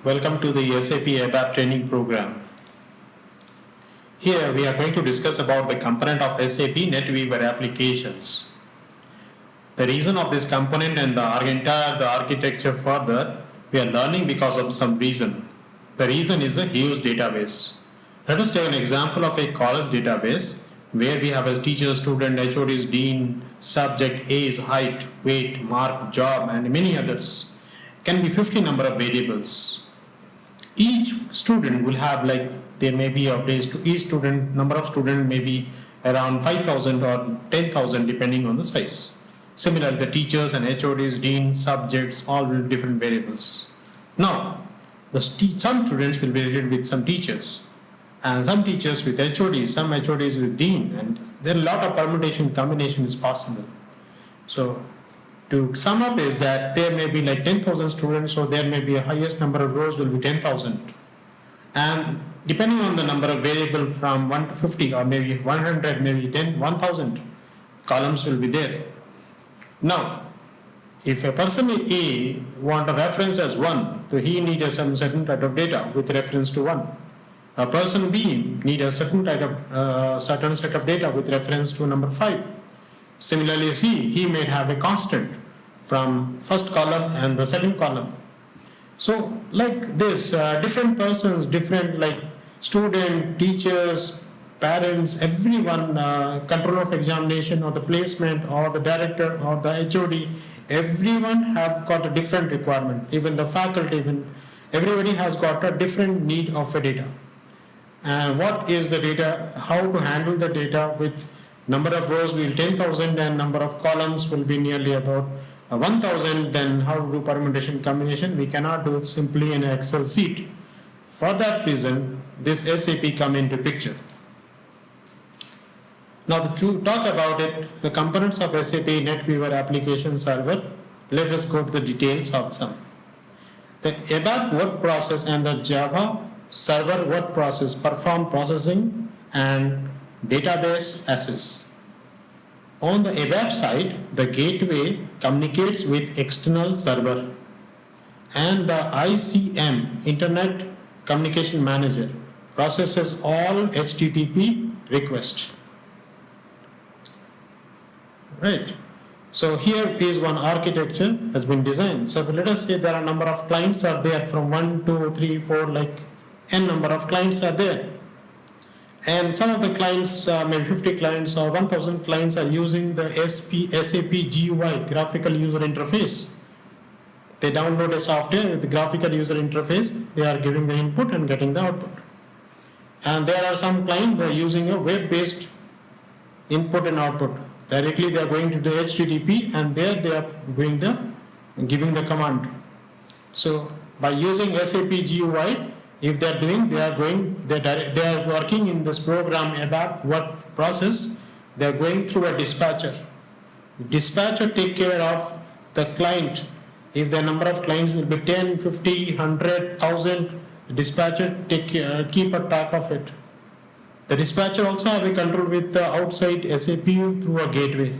Welcome to the SAP ABAP training program. Here we are going to discuss about the component of SAP NetWeaver applications. The reason of this component and the architecture further, we are learning because of some reason. The reason is a huge database. Let us take an example of a college database where we have a teacher, student, HODs, dean, subject, age, height, weight, mark, job, and many others. Can be 50 number of variables. Each student will have there may be of days to each student, number of student may be around 5,000 or 10,000 depending on the size. Similarly, the teachers and HODs, dean, subjects, all will different variables. Now, some students will be related with some teachers, and some teachers with HODs, some HODs with dean, and there are a lot of permutation combination is possible. So, to sum up is that there may be 10,000 students, so there may be a highest number of rows will be 10,000. And depending on the number of variable from 1 to 50 or maybe 100, maybe 1,000 columns will be there. Now, if a person A want a reference as 1, so he needs some certain type of data with reference to 1. A person B needs a certain set of data with reference to number 5. Similarly, C, he may have a constant from first column and the second column. So like this, different persons, different student, teachers, parents, everyone, controller of examination or the placement or the director or the HOD, everyone have got a different requirement. Even the faculty, everybody has got a different need of a data. And what is the data, how to handle the data with number of rows will 10,000 and number of columns will be nearly about 1,000, then how to do permutation combination? We cannot do it simply in an Excel sheet. For that reason, this SAP come into picture. Now to talk about it, the components of SAP NetWeaver application server, let us go to the details of some. The ABAP word process and the Java server word process perform processing and database access. On the ABAP side, the gateway communicates with external server, and the ICM, Internet Communication Manager, processes all HTTP requests. Right. So here is one architecture has been designed. So let us say there are number of clients are there from 1, 2, 3, 4, n number of clients are there. And some of the clients, maybe 50 clients or 1,000 clients are using the SAP GUI, graphical user interface. They download a software with the graphical user interface, they are giving the input and getting the output. And there are some clients that are using a web-based input and output. Directly they are going to the HTTP and there they are giving the command. So by using SAP GUI, if they are working in this program ABAP work process, they are going through a dispatcher. Dispatcher take care of the client. If the number of clients will be 10, 50, 100, 1,000, dispatcher keep a track of it. The dispatcher also have a control with the outside SAP through a gateway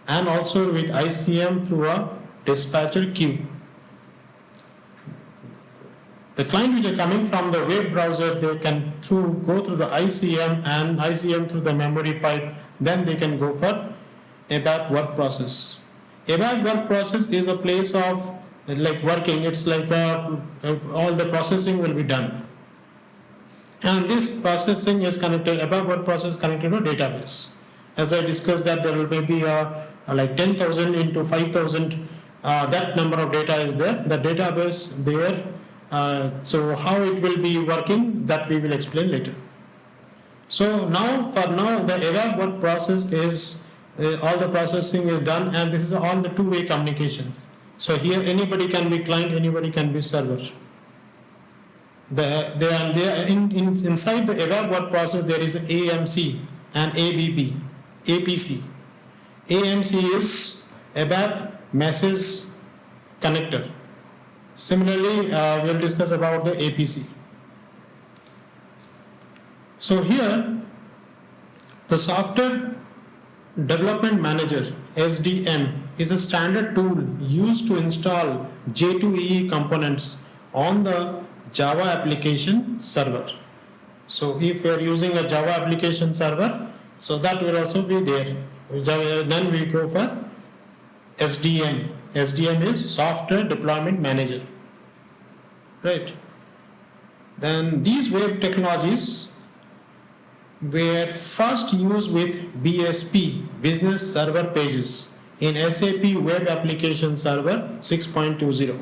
and also with ICM through a dispatcher queue. The client which are coming from the web browser, they can go through the ICM and ICM through the memory pipe, then they can go for ABAP work process. ABAP work process is a place of working, it's all the processing will be done. And this processing is connected, ABAP work process connected to database. As I discussed that there will be 10,000 into 5,000, that number of data is there, the database there. So how it will be working, that we will explain later. So for now the ABAP work process is all the processing is done, and this is all the two-way communication. So here anybody can be client, anybody can be server. Inside the ABAP work process there is AMC and APC. AMC is ABAP message connector. Similarly, we will discuss about the APC. So here, the software development manager SDM is a standard tool used to install J2EE components on the Java application server. So if we are using a Java application server, so that will also be there. Then we go for SDM. SDM is Software Deployment Manager. Right. Then these web technologies were first used with BSP, Business Server Pages, in SAP Web Application Server 6.20.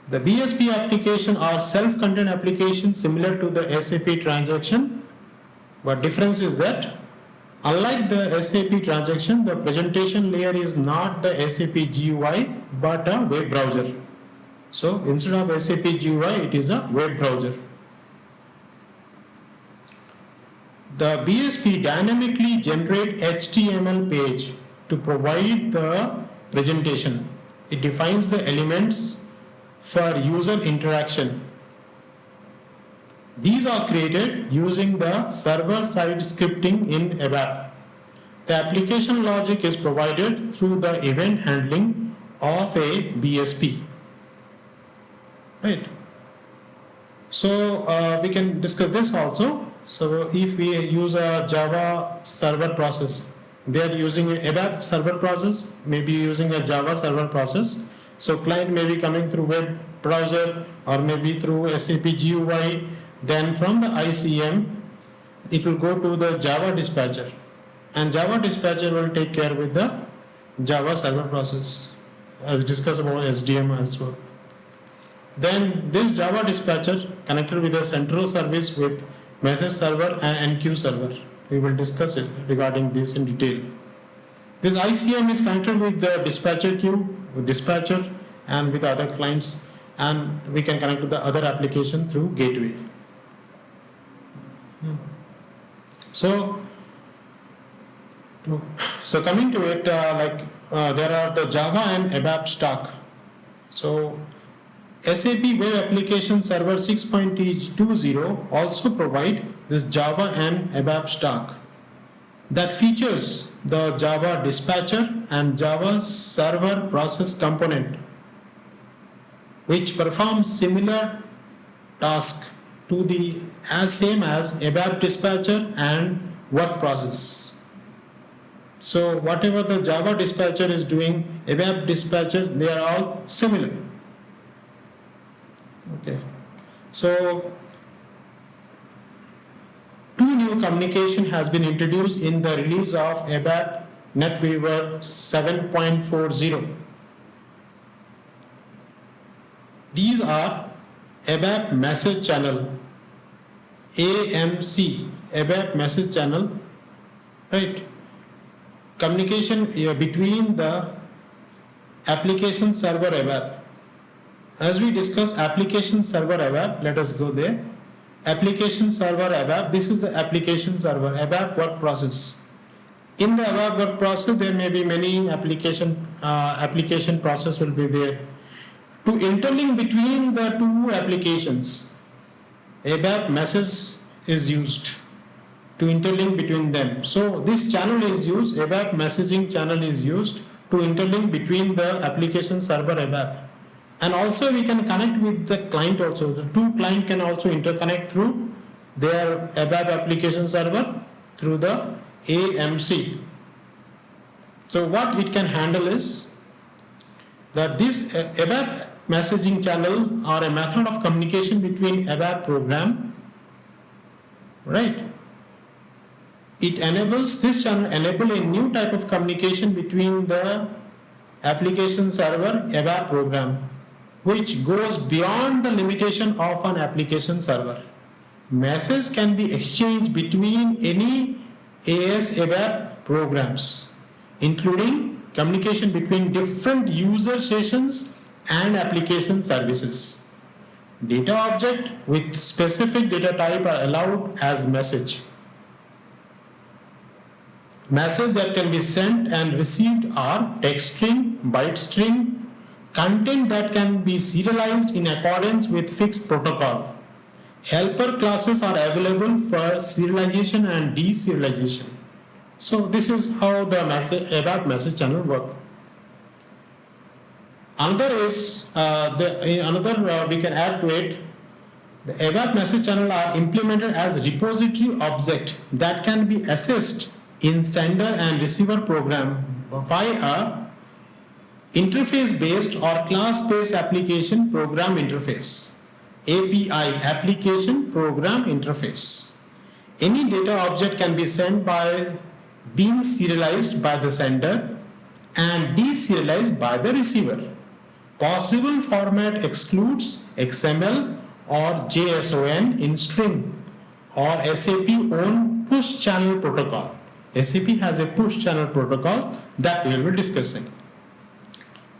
The BSP application are self-contained applications similar to the SAP transaction, but difference is that unlike the SAP transaction, the presentation layer is not the SAP GUI but a web browser. So instead of SAP GUI, it is a web browser. The BSP dynamically generate HTML page to provide the presentation. It defines the elements for user interaction. These are created using the server-side scripting in ABAP. The application logic is provided through the event handling of a BSP. Right. So we can discuss this also. So if we use a Java server process, they are using an ABAP server process, maybe using a Java server process. So client may be coming through web browser or maybe through SAP GUI. Then from the ICM, it will go to the Java dispatcher, and Java dispatcher will take care with the Java server process. I'll discuss about SDM as well. Then this Java dispatcher connected with a central service with message server and NQ server. We will discuss it regarding this in detail. This ICM is connected with the dispatcher queue, with dispatcher and with other clients, and we can connect to the other application through gateway. So coming to it, there are the Java and ABAP stack. So SAP Web Application Server 6.20 also provide this Java and ABAP stack that features the Java dispatcher and Java server process component, which performs similar task to the same as ABAP dispatcher and work process. So whatever the Java dispatcher is doing, ABAP dispatcher, they are all similar. Okay. So two new communication has been introduced in the release of SAP NetWeaver 7.40. These are ABAP message channel, AMC, ABAP message channel, right? Communication between the application server ABAP. As we discuss application server ABAP, let us go there. Application server ABAP, this is the application server, ABAP work process. In the ABAP work process, there may be many application process will be there. To interlink between the two applications, ABAP message is used to interlink between them. So this channel is used, ABAP messaging channel is used to interlink between the application server ABAP. And also we can connect with the client also. The two client can also interconnect through their ABAP application server through the AMC. So what it can handle is that this ABAP messaging channel or a method of communication between ABAP program, right? It enables, this channel enable a new type of communication between the application server ABAP program, which goes beyond the limitation of an application server. Messages can be exchanged between any AS ABAP programs, including communication between different user sessions and application services. Data object with specific data type are allowed as message. Messages that can be sent and received are text string, byte string, content that can be serialized in accordance with fixed protocol. Helper classes are available for serialization and deserialization. So this is how the ABAP message channel works. Another is we can add to it. The ABAP message channel are implemented as repository object that can be accessed in sender and receiver program by a interface-based or class-based application program interface. API, application program interface. Any data object can be sent by being serialized by the sender and deserialized by the receiver. Possible format excludes XML or JSON in string or SAP own push channel protocol. SAP has a push channel protocol that we will be discussing.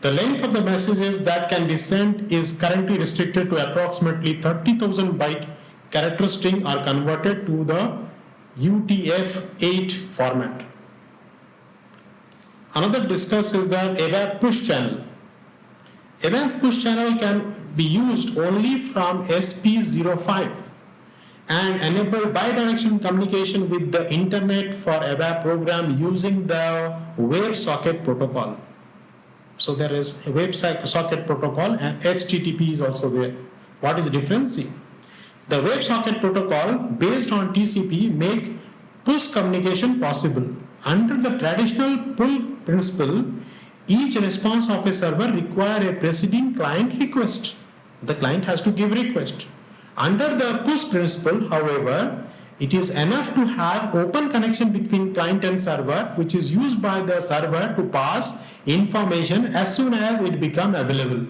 The length of the messages that can be sent is currently restricted to approximately 30,000 byte character string are converted to the UTF-8 format. Another discuss is the ABAP push channel. ABAP push channel can be used only from SP05 and enable bidirectional communication with the internet for ABAP program using the WebSocket protocol. So there is a WebSocket protocol and HTTP is also there. What is the difference? See, the WebSocket protocol based on TCP make push communication possible. Under the traditional pull principle, each response of a server requires a preceding client request. The client has to give request. Under the push principle, however, it is enough to have open connection between client and server, which is used by the server to pass information as soon as it becomes available.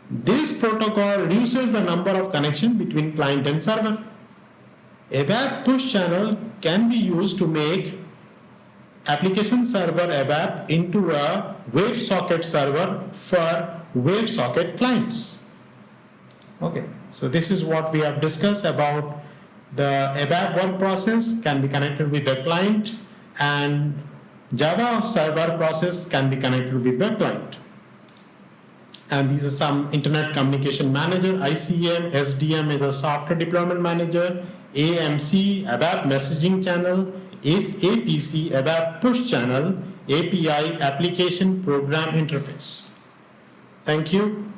This protocol reduces the number of connections between client and server. ABAP push channel can be used to make application server ABAP into a WebSocket server for WebSocket clients. Okay, so this is what we have discussed about the ABAP work process can be connected with the client and Java server process can be connected with the client. And these are some Internet Communication Manager, ICM, SDM is a Software Deployment Manager, AMC, ABAP Messaging Channel, APC, ABAP Push Channel, API, Application Program Interface. Thank you.